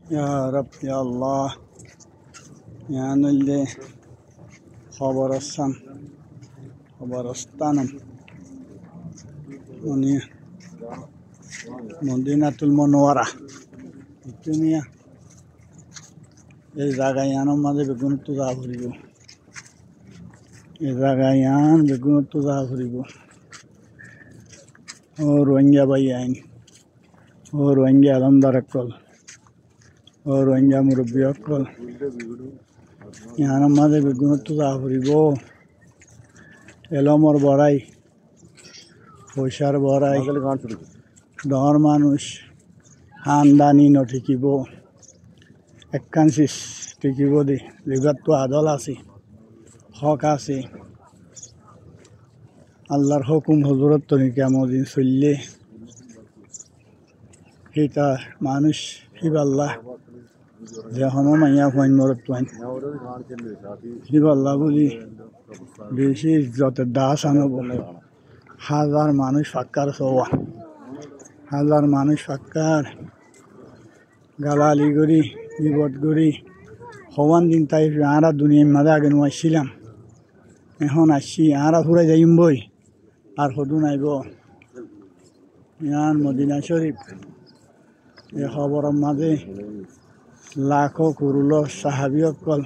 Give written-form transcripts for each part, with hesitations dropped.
يا رب يا الله يعني اللي خبرستانم وني مدينة المنورة الدنيا এই জায়গায় আনার মাঝে বেগুন তো যা ফুরিব এই জায়গায় আন বেগুন তো যা ফুরিব ও রোহিঙ্গা ভাই আইন ও রোহিঙ্গা আলমদার অকল ও রোহিঙ্গা মুরব্বী অকল আনার মাঝে বেগুন তো যা ফুরিব এলমর বড়াই পয়সার বড়াই ডর মানুষ হানদানি নঠিকিব একাংশিস টিকিব দি লিভার তো আদল আছে হক আছে আল্লাহর হুকুম হজরত তরিকা মদিন চললে সেটা মানুষ হিবাল্লাহ যেখনো মাইয়া ফাইন মরত ফাইন হিবাল্লাহ বলি বেশি ইজ্জতের দাস আনব হাজার মানুষ ফাক্কার সওয়া হাজার মানুষ ফাক্কার গালালি করি বিপদ করি হওয়ান দিন তাই আরা দুনিয়ার মাঝে আগে নোয়াইছিলাম এখন আসছি আরা ফুরাই যাইম বই আর সদু নাইব ইয়ান মদিনা শরীফ এই খবরের মাঝে লাখো কুরুল সাহাবি অকল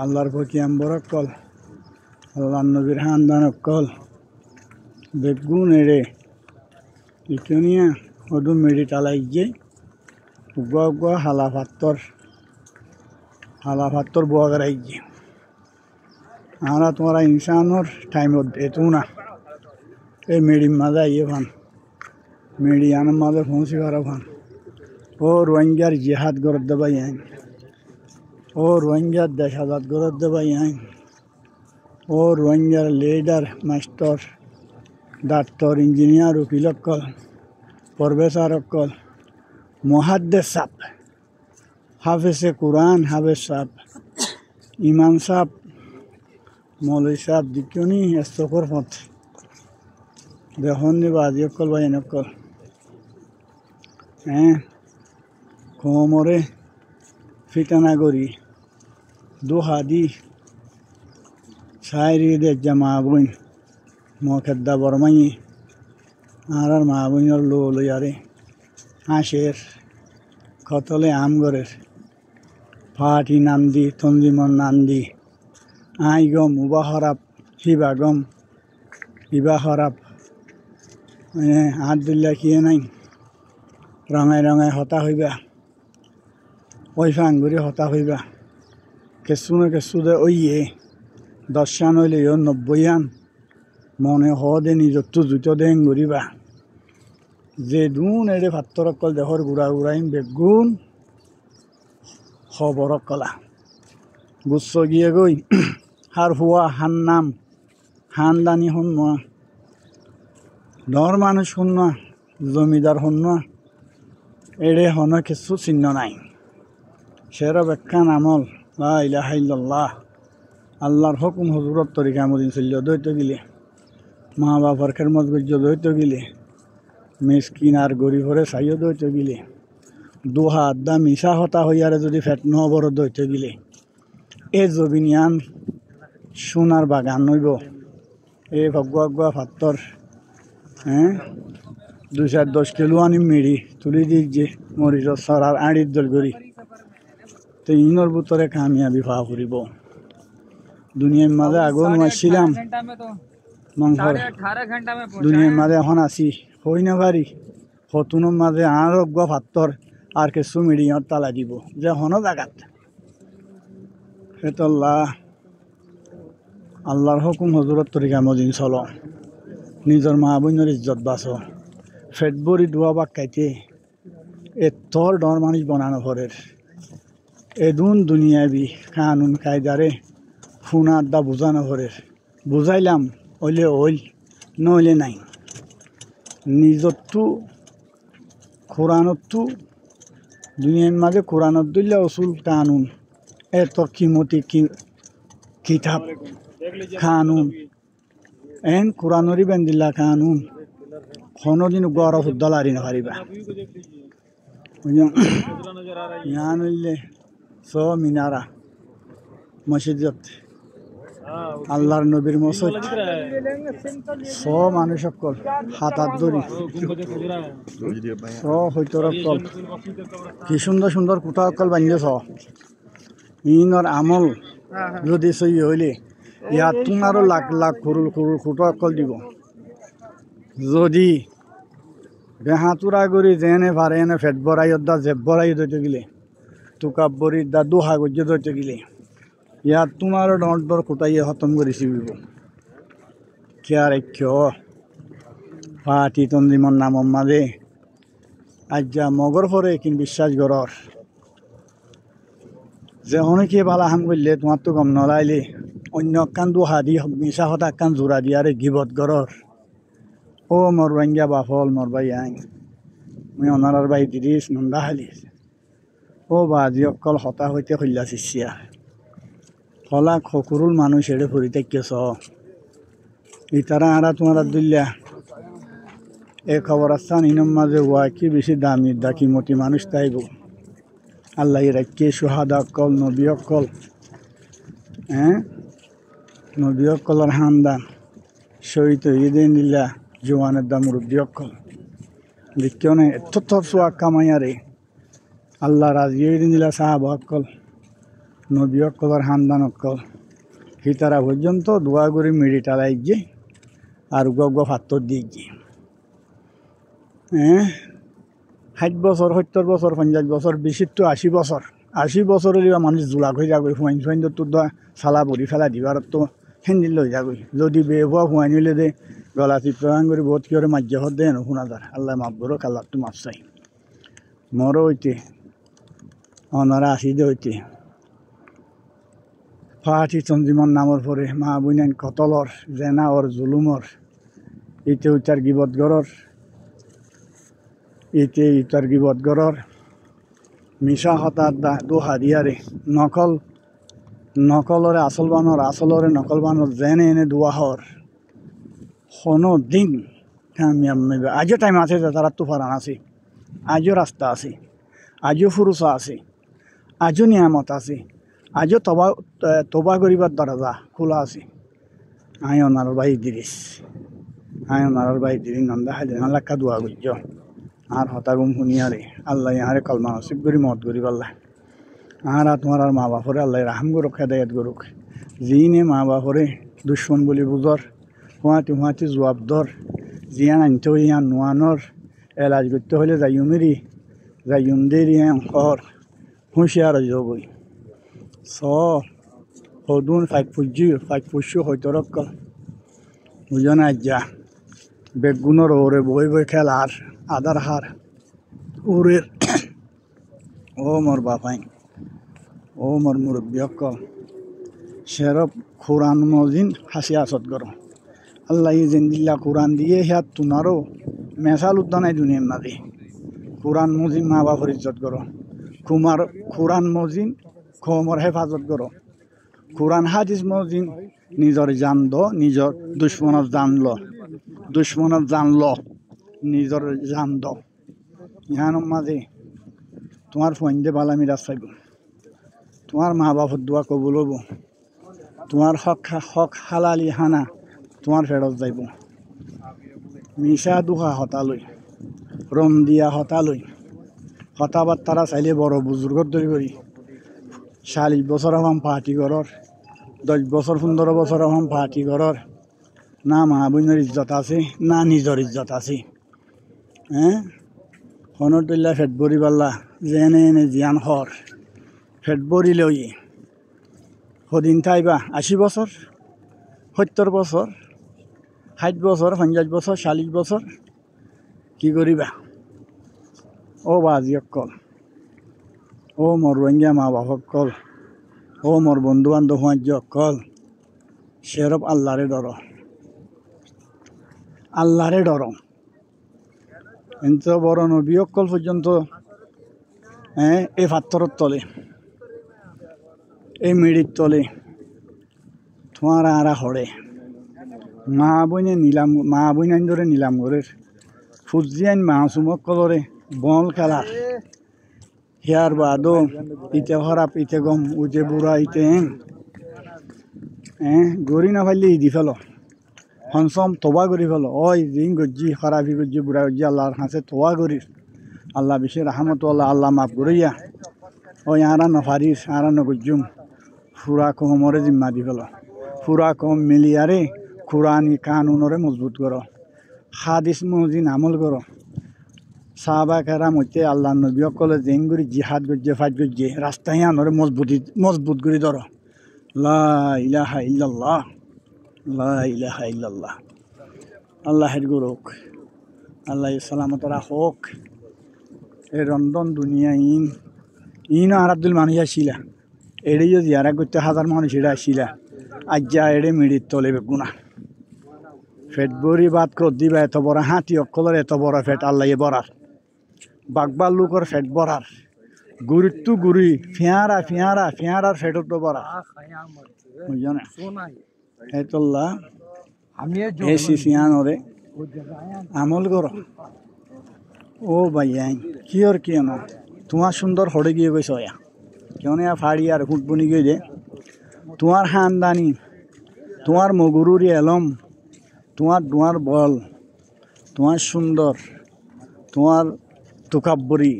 আল্লাহর ফকিয়াম্বর অকল আল্লাহ নবীর হান্দান অকল বেগুন এড়ে ইকনিয়া সদু মেডি টালাই যে উগা উগা হালা ফাত্তর বুয়া করাই যে আমরা তোমার ইনসানোর টাইমত এতো না এই মেডির মাঝে আইয়ে ফান মেডি আনার মাঝে পৌঁছি করা ফান ও রোহিঙ্গার জিহাদ গরত দেবাই আইন ও রোহিঙ্গার দেশ আজাদ গরত দেবাই আইন ও রোহিঙ্গার লিডার মাস্টার ডাক্তার ইঞ্জিনিয়ার উকিল অকল প্রফেসর অকল মুহাদ্দিস সাহেব হাফেজে কুরআন হাফেজ সাহেব ইমাম সাহেব মৌলভী সাহেব দিকিউনি এস্তকর পথ দেখুন বাজি অকল বা এনেকল কোমরে ফিটানা করি দু হাদি সাইরি দে জামা বইন মখেদ্দা বরমাই আর মা বইনের লো লইয়ারে হাঁসের কতলে আমগরের ফাটি নান্দি তঞ্জিমন নান্দি আই গম উবা হরাপ হিবা গম ইবা হরাপ হাত দিল্লা কিয়ে নাই রঙায় রঙায় হতা হইবা ওই ফাঙ্গুরি হতা হইবা কেঁচু না কেঁচু দে ওইয়ে দশান হইলে 90 মনে হ দে নিজত্ব জুতো দে ঘুরিবা যে দুন এড়ে ভাত্তর অকল দেহর গুড়া গুড়াইন বেগুন খবর কলা গুচ্ছ গিয়ে গই হার হুয়া হান নাম হানদানি শুনোৱা ডর মানুষ শুনোৱা জমিদার শুনোৱা এড়ে হন কিছু চিহ্ন নাই সেরা ব্যাখ্যা আমল লা ইলাহা ইল্লাল্লাহ আল্লাহর হুকুম হজরত তরিকা মদিন চলল দৈত গিলে মা বাবার খেরমত গজ্য দৈত গিলে মিসকিন আর গরিবরে চাইও দৈত গিলে দুহা আড্ডা মিশা হতা হইয়ারে যদি ফেট নহবর দৈত গিলে এ জবিনিয়ান সোনার বাগান নইব এ ভগুয়া ফাত্তর 210 কিলো আনি মেড়ি তুলি দি যে মরিচ সরার আড়ির দল করি তো ইনর ভিতরে কামিয়াবি পা ফুরিব দুনিয়ার মাঝে আগুন মারছিলাম দুনিয়ার মাঝে এখন আছি হই না পারি হতুনের মাঝে আর অজ্ঞা ফাত্তর আর কিছু মিডিয়ার তালা দিব যে হন জাগাত সেতল্লাহ আল্লাহর হুকুম হজরত তরিকা মদিন চল নিজের মা বোনের ইজ্জত বাঁচ ফেট বড়ি দোয়া বাক খাইতে তোর ডর মানুষ বানানো ঘরের এদুন দুনিয়াবি কানুন কায়দারে ফোন আড্ডা বোঝানো ঘরের বুঝাইলাম হইলে হইল নইলে নাই নিজরটো কোরআনতো দুনিয়ার মাঝে কোরআনত দিলে অসুল কানুন এত কিমতি কিতাব কানুন কোরআনরি বেন্দিল্লা কানুন কোনোদিন গড় হুদ্দাল আরি নহারিবা ইয়ান হইলে মিনারা মসজিদত আল্লাহর নবীর মসজিদ মানুষ সকল হাতাত ধরি হইতর অকল কি সুন্দর সুন্দর কুটা অকল বান্ধে ইনর আমল যদি সই হইলে ইয়াত তোমারও লাখ লাখ কুরুল কুরুল কুটা অকল দিব যদি বেহাতুরা করি যেনে পারে এনে ফেট বড়াই দা জেব বড়াই ধরতে গেলে টুকাপ বড়ি দা দুহা গজ্য ধরতে গেলে ইয়াত তোমারও ডর ডর কুটাইয়ে খতম করে চিবিব কিয়ার পাটি তন্দিমন নামর মাঝে আজ্ঞা মগর পরে কিন বিশ্বাস গরর যে অনেকে বালা হাম করলে তোমার তো গম নলাইলে অন্য কান দুহা দি মিশা হতা কান জোড়া দিয়ারে গিবত গরর ও মোর বাঙ্গা বাফল মোর বাই আইন মুই অনারার বাই দিদিস নন্দা হালিস ও বাজি অকল হতা হইতে খৈলা শিষ্যা হলা খকুরুল মানুষ এড়ে ফুরি থাকছ ইতারা আরা তোমার দুল্লা এ খবর আস্থান ইনম মাঝে ওয়া কি বেশি দামি দাকিমতি মানুষ তাইব আল্লাহ রাখে সুহাদা অকল নবী অকল নবী অকলর হামদান শহীদ ঈদিন দিল্লা জোয়ানের দাম মুরব্বী অকল দেখিও না এত সোয়া কামাইয়ারে আল্লাহ রাজি ঈদিন দিলা সাহাব অকল নবী অকলর হামদান অকল হিতারা পর্যন্ত দোয়া করে মিড়ি টালাই গিয়ে আর গগ ফাত্তর দিয়ে গিয়ে 60 বছর 70 বছর 50 বছর বেশি তো 80 বছর 80 বছরের মানুষ জোলাক হয়ে যাগৈ ফুয়াইন ফুয়াইন তো চালা ভরি ফেলা দিবার তো হেন্দিল লৈ যাগৈ যদি বেহুয়া ফুয়াই নিলে দে গলা চিপ্রাং করে বহুত কি করে মাজ্য হত দেন শুনা যার আল্লাহ মাফ করো আল্লাহ তো মাফ চাই মরো হইতে অনারা আসি দে হইতে ফাটি চন্দিমন নামর পরে মা বুইনান কতলর জেনা ওর জুলুমর ইতে উচার গিবত গরর ইতে ইতার গিবত গরর মিশা হতার দোহা দিয়ারে নকলরে আসল বানর আসলরে নকল বানর জেনে এনে দোয়াহর কোনো দিন কামিয়াব নইবে আজও টাইম আছে যে তারা তুফারান আছে আজও রাস্তা আছে আজও ফুরুসা আছে আজও নিয়ামত আছে আজও তবা করিবার দরজা খোলা আছে আয় ওনার বাই দিরিস নন্দা হাইলে নালাক্কা দোয়া গুজ্জ আর হতাগুম শুনিয়ারে আল্লাহ ইহারে কলমা নসিব করি মত করি পাল্লা আর তোমার আর মা বাপরে আল্লাহ রাহাম করুক হেদায়ত করুক যিনে মা বাপরে দুশ্মন বলি বুঝর হুঁয়াতি জবাব ধর জিয়ান আনতে ইয়ান নোয়ানোর এলাজ করতে হলে যাইম দেরি হর হুঁশিয়ার যাবই সদুন ফাইক পুষ্য হয়তো রক্কল বুঝন আজ্ঞা বেগুনের ওরে বই খেল আর আদার হার উরের ও মোর বাপাই ও মোর মুরব্বী অকল শেরব কোরআন মজিন হাসি আসত গরম আল্লাহ জিন্দিল্লা কোরআন দিয়ে হিয়াত তুনারও মেশাল উদ্যানাই দুনিয়ার মাঝে কোরআন মজিন মা বাপর ইজ্জত করো কোরআন মজিন খমর হেফাজত করো কোরআন হাদিস মজিন নিজর জান দ নিজর দুশ্মনত জানল নিজর জান দ ইহানোর মাঝে তোমার ফোনদে বালা মিরাজ পাইব তোমার মা বাপর দোয়া কবুল হব তোমার হক হালালি হানা তোমার ফেরত যাইব মিশা দুহা হতালই রম দিয়া হতালই হতাবাদ তারা চাইলে বড় বুজুর্গর দরি করি 40 বছর হম পার্টি ঘরর 10 বছর 15 বছর হম পার্টি ঘরর না মা বোনের ইজ্জত আছে না নিজর ইজ্জত আছে হনটল্লা ফেট বরি পাল্লা যেনে এনে জিয়ান হর ফেট বরি লই সদিন থাইবা 80 বছর 70 বছর 60 বছর 50 বছর 40 বছর কি করিবা ও বাজি অকল ও মোর রোহিঙ্গা মা বাপ অকল ও মোর বন্ধু বান্ধব সাহায্য অকল সেরব আল্লাহরে ডর কিন্তু বড় নবী অকল পর্যন্ত এই পাথরের তলে এই মিড়ির তলে তোমার আরা হরে মা বইনাই ধরে নিলাম ঘরের ফুজি আইন মাসুমক কলরে বল খেলার হিয়ার বাদো ইতে খারাপ ইতে গম উতে বুড়া ইতে গড়ি না পারলে দি ফেলো হনসম তোবা করি ফেলো ওই দিন গজ্জি খারাপি গজ্জি বুড়া গজ্জি আল্লাহর কাছে তোবা করিস আল্লাহ বেশি রাহমত আল্লাহ মাফ করিয়া ওই আরা নফারিস আরা নগজ্জুম ফুরা কমরে জিম্মা দি ফেলো ফুরা কম মিলিয়ারে কোরআনি কানুনরে মজবুত করো হাদিস মজিন আমল করো সাহাবা কেরাম হইতে আল্লাহ নবী সকলে জেন করে জিহাদ গজ্জে ফাইট গজ্জে রাস্তায় আনরে মজবুত করে ধরো লা ইলাহা ইল্লাল্লাহ লা ইলাহা ইল্লাল্লাহ আল্লাহের গুরুক আল্লাহ সালামত রাখক এই রন্ধন দুনিয়া ইন আর আব্দুল মানুষ আসিলা এড়িয়ে জিয়ারা করতে হাজার মানুষ এটা আসিলা আজ যা এড়ে মিড়ির তলে বেগুনা ফেট বড়ি বাদ কর দিবা এত বড় হাতি অকলের এত বড় ফেট আল্লাহ বরার বাগবার লোকর ফেট বরার গুড়ির তো গুড়ি ফিয়ারার ফেটর তো বরা বুঝছো না হেতল্লাহ এসি ফিয়ানরে আমল করো ও ভাইয়াই কি আর কি না তোমার সুন্দর হড়ে গিয়ে গেছ কেন ফাড়ি আর হুটবনি গিয়ে যে তোমার হানদানি তোমার মগুরুরি এলম তোমার বল তোমার সুন্দর তোমার তুকাব্বরি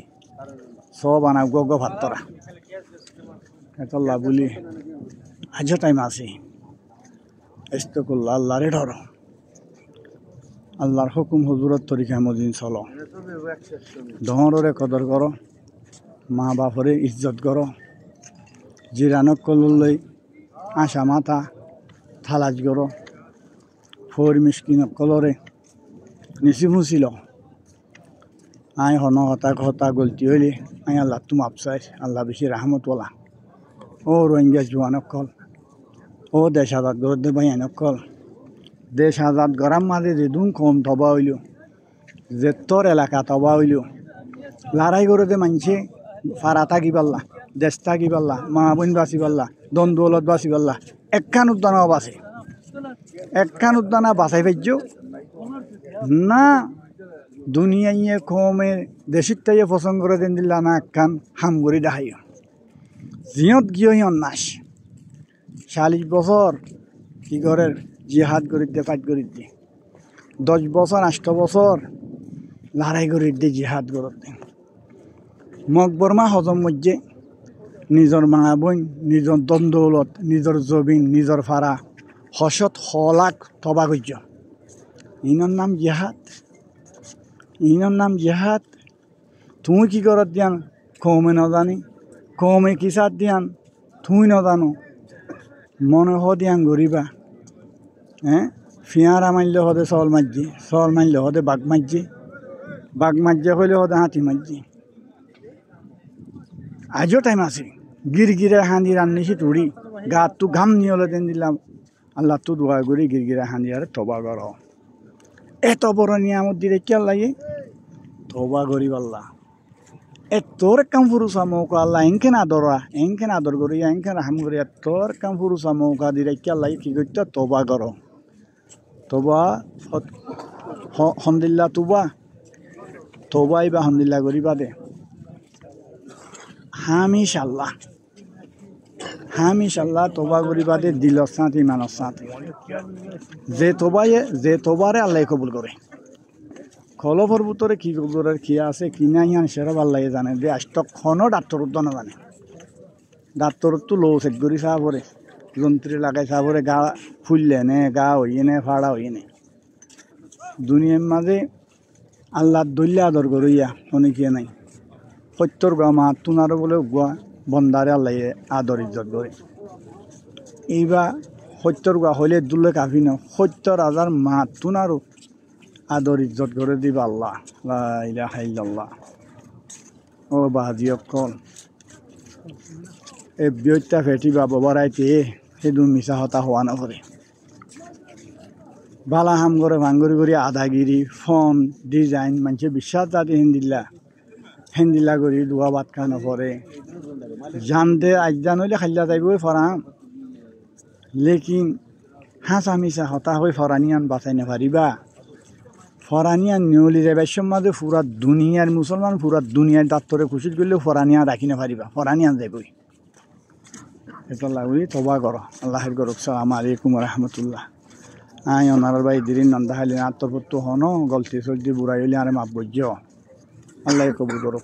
সব আনাব গগ ভাতরা এতল্লা বলি আজও টাইম আছে এসতে করলো আল্লাহরে ধরো আল্লাহর হুকুম হজুরত তরিকা মদিন চলো দহরে কদর করো মা বাপরে ইজ্জত করো জিরানক কললৈ আশা মাথা থালাজ করো ফোর মিসকিনক কলরে নিচি ফুঁচিল আই হন হতা গলতি হইলে আই আল্লাহ তুম আপসাই আল্লাহ বেশি রাহমতওয়ালা ও রোহিঙ্গা জোয়ানক কল ও দেশ আজাদ গরত দে বাইয়ানক কল দেশ আজাদ গরাম মাঝে যেদুন কম তবা হইল যে তোর এলাকা তবা হইল লড়াই করে দে মানছে ফারা থাকি পাল্লা দেশ থাকি পাল্লা মা বোন বাঁচি পাল্লা দন্দৌলত বাঁচি পাল্লা একখান উদ্যানও বাঁচে একখান উদ্যানা বাঁচাই পাইছ না দুনিয়াইয়ে কমে দেশির তাইয়ে পছন্দ করে দেন দিল্লা না একখান হাম করে দেখাই জিয়ত গিয়ে নাশ 40 বছর কি করে জিহাদ করি দে ফাইট করি দে 10 বছর 8 বছর লড়াই করি দে জিহাদ করত দে মকবরমা হজম মধ্যে নিজর মা বোন নিজর দন্দৌলত নিজর জবিন নিজর ফারা হসত হলাক তবা করছ ইনার নাম জিহাদ তুমি কি করত দিয়ান কমে নজানি কমে কিসার দিয়ান তুই নজানো মনে দিয়ান গরিবা ফিয়ারা মারলে হদে চল মারলে হদে বাঘ মারছে হইলে হদে হাতি মারছে আজও টাইম আছে গিরগিরে হাঁদি রান্নিছি তুড়ি গাত তো ঘাম নিয়ে হলে দেন দিলাম আল্লাহ তো দোয়া করি গিরগিরে হাঁদি আর তবা কর এত বড় নিয়ামত দিলে কে লাগে তবা করি আল্লাহ তোর কাম ফুরুষা মৌকা আল্লাহ এনকে আদর করিয়া এনকে রাহাম করিয়া তোর কাম ফুরুষা মৌকা দিলে কে লাগে কি করতে তবা কর তবা হমদিল্লা তবাই বা হমদিল্লা করিবা দে হামিশাল্লাহ তোবা করিবা দে দিলর সাথে মানর সাথে যে তোবারে আল্লাহ কবুল করে খলফর ভিতরে কি কবুলের কি আছে কি নাই সেরা আল্লাহ জানে যে আষ্টক্ষণ ডাক্তর না জানে ডাক্তর তো লো চেক করি চাহ পরে যন্ত্রী লাগাই চাহ পরে গা ফুললে নে গা হইয়ে নে ফাড়া হইয়ে নে দুনিয়ার মাঝে আল্লাহ দল্যা আদর করিয়া অনেকে নাই সত্যর গা মা তুনারও বলে গোয়া বন্দারে আল্লাহ আদর ইজ্জত করে এইবার সত্যর গা হইলে দুলে কাফি ন 70,000 মা তুনারও আদর ইজ্জত করে দিবা আল্লাহ লা ইলাহা ইল্লাল্লাহ ও বাজি অকল এই বিয়তা ফেটিবা ববরাইতে সেদু মিছা হতা হওয়া নকরে বালা হাম করে ভাঙ্গরি করি আধাগিরি ফোন ডিজাইন মানুষে বিশ্বাস যাতে হেন্দিলা করি দোয়া ভাত খাই নপরে জানতে আজ্ঞান হইলে খাইলা যাইবই ফরাম লেকিন হাঁচা মিছা হতা হয়ে ফরানি আন বাঁচাই নাপারিবা ফরানিয়া নিউলি যাবার সময় পুরা দুনিয়ার মুসলমান পুরা দুনিয়ার দাত্তরে খুশি করলেও ফরানিয়া রাখি না পারিবা ফরানিয়ান যাবই এটা লাগবে তবা করো আল্লাহের গরক সালাম আলাইকুম রহমতুল্লাহ আয় ওনার ভাই দিন নন্দা হাইলেন আত্মপত্য হন গলতি সলতি বুড়াই হইলে আরে মাপ বজ্য আল্লাহ কবুল করো